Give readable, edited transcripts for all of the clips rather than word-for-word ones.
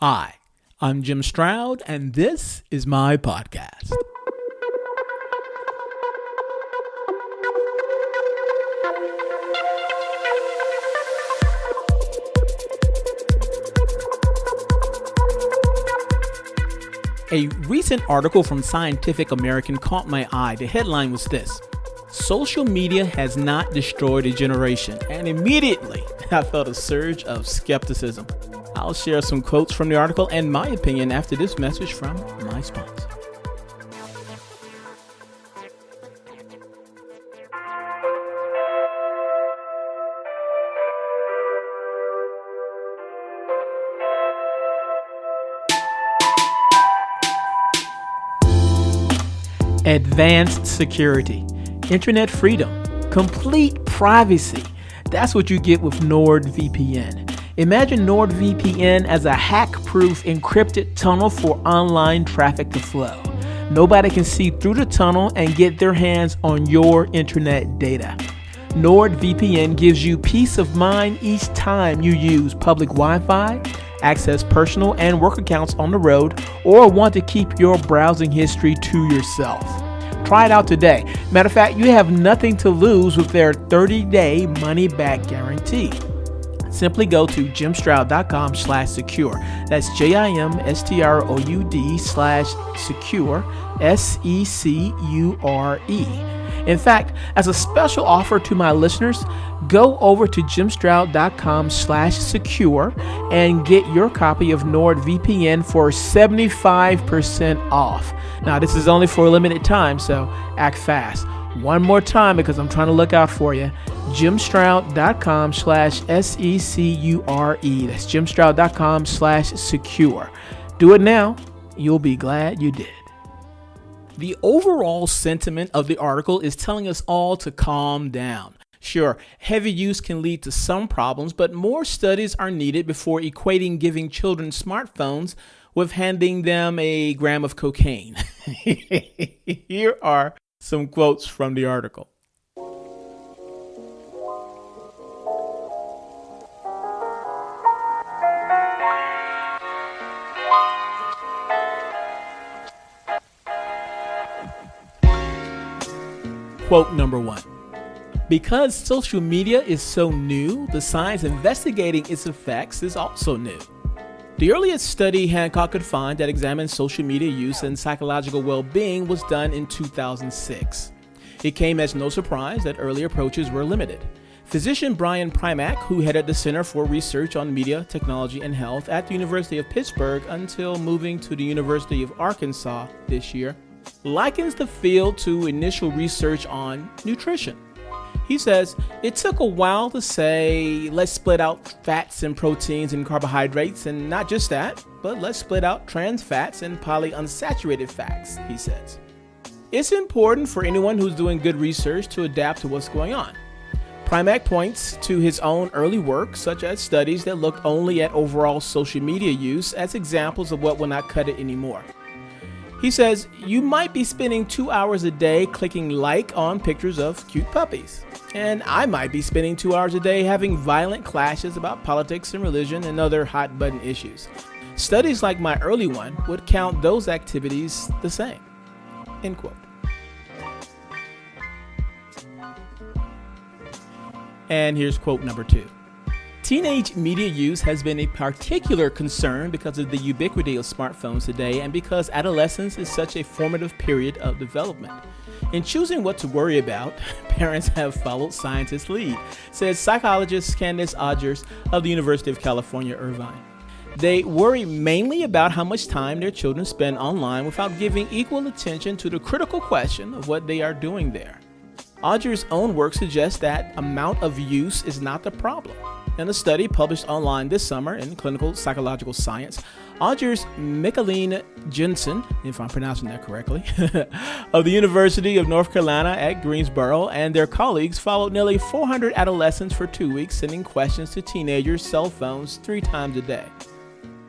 Hi, I'm Jim Stroud, and this is my podcast. A recent article from Scientific American caught my eye. The headline was this: "Social media has not destroyed a generation," and immediately I felt a surge of skepticism. I'll share some quotes from the article and my opinion after this message from my sponsor. Advanced security, internet freedom, complete privacy. That's what you get with NordVPN. Imagine NordVPN as a hack-proof encrypted tunnel for online traffic to flow. Nobody can see through the tunnel and get their hands on your internet data. NordVPN gives you peace of mind each time you use public Wi-Fi, access personal and work accounts on the road, or want to keep your browsing history to yourself. Try it out today. Matter of fact, you have nothing to lose with their 30-day money-back guarantee. Simply go to jimstroud.com/secure. That's JIMSTROUD/secure, SECURE. In fact, as a special offer to my listeners, go over to jimstroud.com/secure and get your copy of NordVPN for 75% off. Now, this is only for a limited time, so act fast. One more time, because I'm trying to look out for you. jimstroud.com/SECURE. That's jimstroud.com/secure. Do it now. You'll be glad you did. The overall sentiment of the article is telling us all to calm down. Sure, heavy use can lead to some problems, but more studies are needed before equating giving children smartphones with handing them a gram of cocaine. Here are some quotes from the article. Quote number 1. Because social media is so new, the science investigating its effects is also new. The earliest study Hancock could find that examined social media use and psychological well-being was done in 2006. It came as no surprise that early approaches were limited. Physician Brian Primack, who headed the Center for Research on Media, Technology, and Health at the University of Pittsburgh until moving to the University of Arkansas this year, likens the field to initial research on nutrition. He says, it took a while to say, let's split out fats and proteins and carbohydrates, and not just that, but let's split out trans fats and polyunsaturated fats, he says. It's important for anyone who's doing good research to adapt to what's going on. Primack points to his own early work, such as studies that looked only at overall social media use, as examples of what will not cut it anymore. He says, you might be spending 2 hours a day clicking like on pictures of cute puppies. And I might be spending 2 hours a day having violent clashes about politics and religion and other hot button issues. Studies like my early one would count those activities the same. End quote. And here's quote number 2. Teenage media use has been a particular concern because of the ubiquity of smartphones today and because adolescence is such a formative period of development. In choosing what to worry about, parents have followed scientists' lead, says psychologist Candace Odgers of the University of California, Irvine. They worry mainly about how much time their children spend online without giving equal attention to the critical question of what they are doing there. Odgers' own work suggests that amount of use is not the problem. In a study published online this summer in Clinical Psychological Science, Odgers Michaeline Jensen, if I'm pronouncing that correctly, of the University of North Carolina at Greensboro and their colleagues followed nearly 400 adolescents for 2 weeks, sending questions to teenagers' cell phones 3 times a day.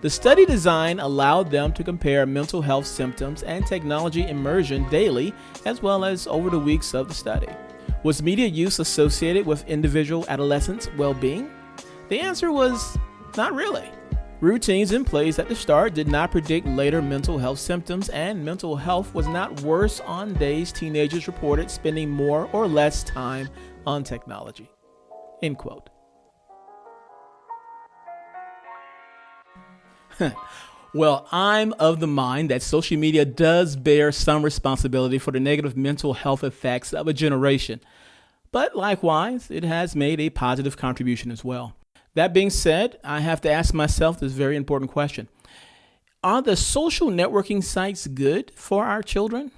The study design allowed them to compare mental health symptoms and technology immersion daily, as well as over the weeks of the study. Was media use associated with individual adolescents' well-being? The answer was not really. Routines in place at the start did not predict later mental health symptoms, and mental health was not worse on days teenagers reported spending more or less time on technology. End quote. Well, I'm of the mind that social media does bear some responsibility for the negative mental health effects of a generation. But likewise, it has made a positive contribution as well. That being said, I have to ask myself this very important question. Are the social networking sites good for our children?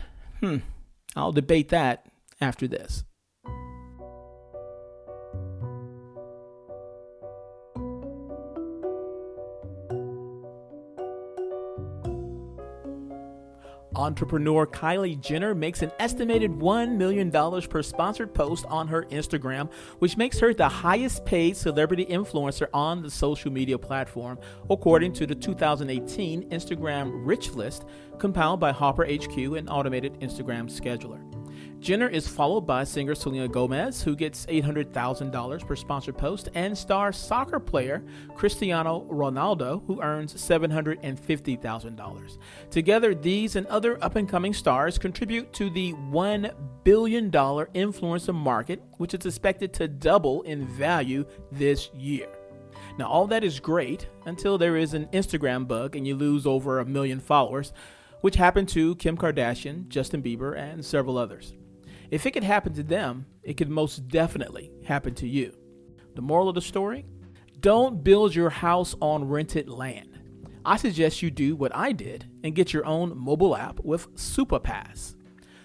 I'll debate that after this. Entrepreneur Kylie Jenner makes an estimated $1 million per sponsored post on her Instagram, which makes her the highest paid celebrity influencer on the social media platform, according to the 2018 Instagram Rich List compiled by Hopper HQ, an automated Instagram scheduler. Jenner is followed by singer Selena Gomez, who gets $800,000 per sponsored post, and star soccer player Cristiano Ronaldo, who earns $750,000. Together, these and other up-and-coming stars contribute to the $1 billion influencer market, which is expected to double in value this year. Now, all that is great until there is an Instagram bug and you lose over 1 million followers, which happened to Kim Kardashian, Justin Bieber, and several others. If it could happen to them, it could most definitely happen to you. The moral of the story? Don't build your house on rented land. I suggest you do what I did and get your own mobile app with SuperPass.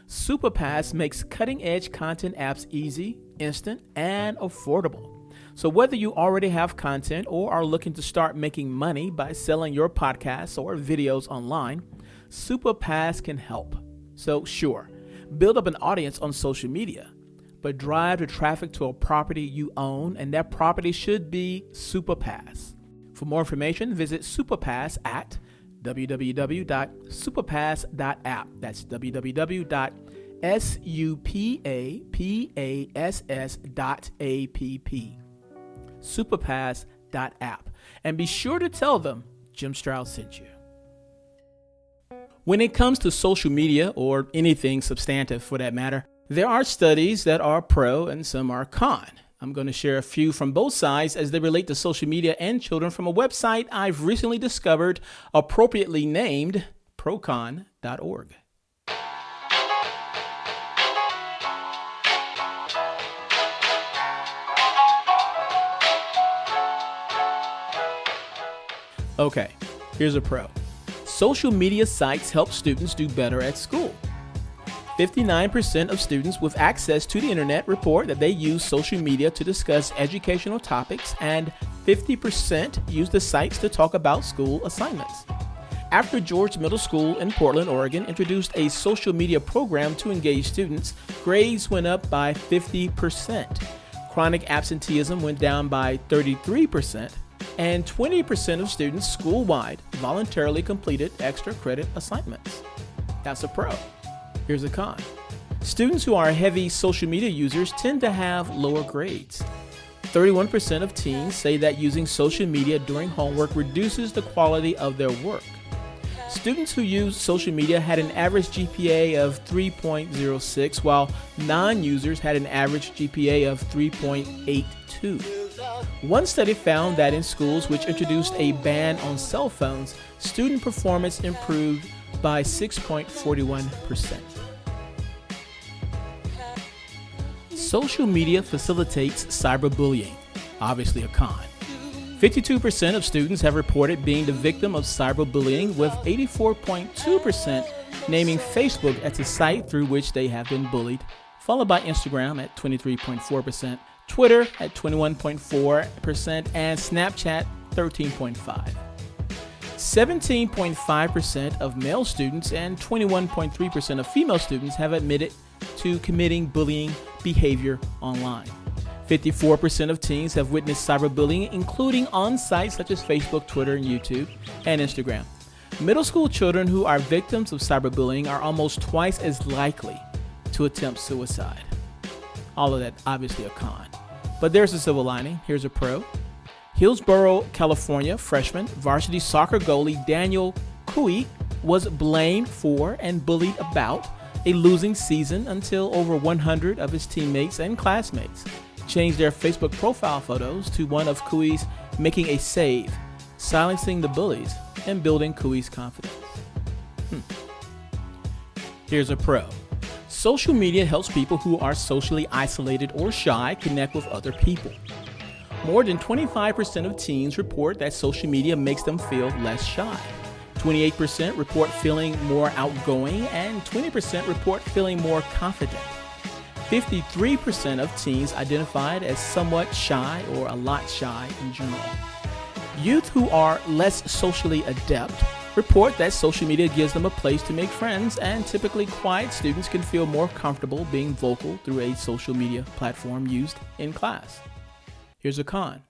SuperPass makes cutting-edge content apps easy, instant, and affordable. So whether you already have content or are looking to start making money by selling your podcasts or videos online, SuperPass can help. So sure, build up an audience on social media, but drive the traffic to a property you own, and that property should be SuperPass. For more information, visit SuperPass at www.superpass.app. That's www.superpass.app. Superpass.app. And be sure to tell them Jim Stroud sent you. When it comes to social media, or anything substantive for that matter, there are studies that are pro and some are con. I'm going to share a few from both sides as they relate to social media and children from a website I've recently discovered, appropriately named procon.org. Okay, here's a pro. Social media sites help students do better at school. 59% of students with access to the internet report that they use social media to discuss educational topics, and 50% use the sites to talk about school assignments. After George Middle School in Portland, Oregon introduced a social media program to engage students, grades went up by 50%. Chronic absenteeism went down by 33%. And 20% of students school-wide voluntarily completed extra credit assignments. That's a pro. Here's a con. Students who are heavy social media users tend to have lower grades. 31% of teens say that using social media during homework reduces the quality of their work. Students who use social media had an average GPA of 3.06, while non-users had an average GPA of 3.82. One study found that in schools which introduced a ban on cell phones, student performance improved by 6.41%. Social media facilitates cyberbullying, obviously a con. 52% of students have reported being the victim of cyberbullying, with 84.2% naming Facebook as a site through which they have been bullied, followed by Instagram at 23.4%, Twitter at 21.4%, and Snapchat 13.5%. 17.5% of male students and 21.3% of female students have admitted to committing bullying behavior online. 54% of teens have witnessed cyberbullying, including on sites such as Facebook, Twitter, and YouTube, and Instagram. Middle school children who are victims of cyberbullying are almost twice as likely to attempt suicide. All of that obviously a con. But there's a silver lining. Here's a pro. Hillsborough, California freshman varsity soccer goalie Daniel Cui was blamed for and bullied about a losing season until over 100 of his teammates and classmates changed their Facebook profile photos to one of Cui's making a save, silencing the bullies and building Cui's confidence. Here's a pro. Social media helps people who are socially isolated or shy connect with other people. More than 25% of teens report that social media makes them feel less shy. 28% report feeling more outgoing, and 20% report feeling more confident. 53% of teens identified as somewhat shy or a lot shy in general. Youth who are less socially adept report that social media gives them a place to make friends, and typically quiet students can feel more comfortable being vocal through a social media platform used in class. Here's a con.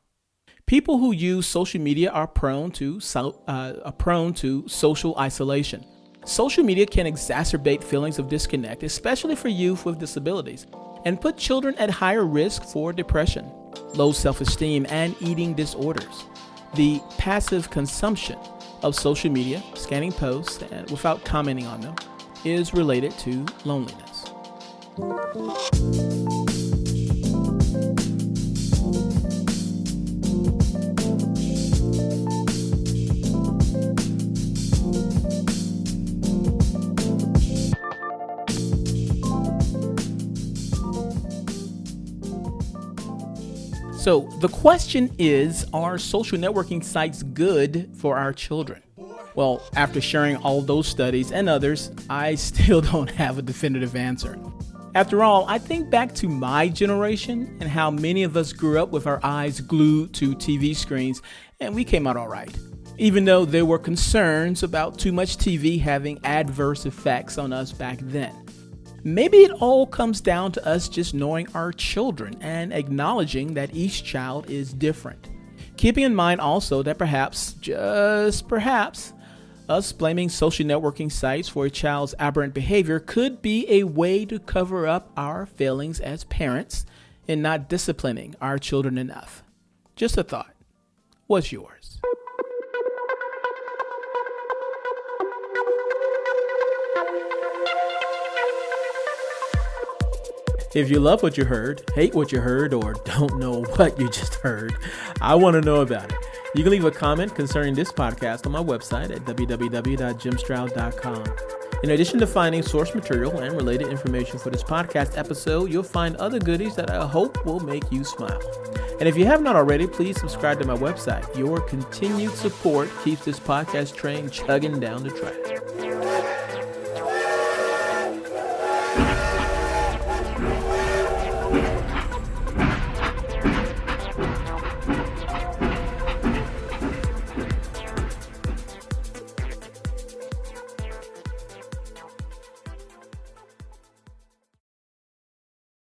People who use social media are prone to social isolation. Social media can exacerbate feelings of disconnect, especially for youth with disabilities, and put children at higher risk for depression, low self-esteem, and eating disorders. The passive consumption of social media, scanning posts and without commenting on them, is related to loneliness. So the question is, are social networking sites good for our children? Well, after sharing all those studies and others, I still don't have a definitive answer. After all, I think back to my generation and how many of us grew up with our eyes glued to TV screens, and we came out all right, even though there were concerns about too much TV having adverse effects on us back then. Maybe it all comes down to us just knowing our children and acknowledging that each child is different. Keeping in mind also that perhaps, just perhaps, us blaming social networking sites for a child's aberrant behavior could be a way to cover up our failings as parents in not disciplining our children enough. Just a thought. What's yours? If you love what you heard, hate what you heard, or don't know what you just heard, I want to know about it. You can leave a comment concerning this podcast on my website at www.jimstroud.com. In addition to finding source material and related information for this podcast episode, you'll find other goodies that I hope will make you smile. And if you have not already, please subscribe to my website. Your continued support keeps this podcast train chugging down the track.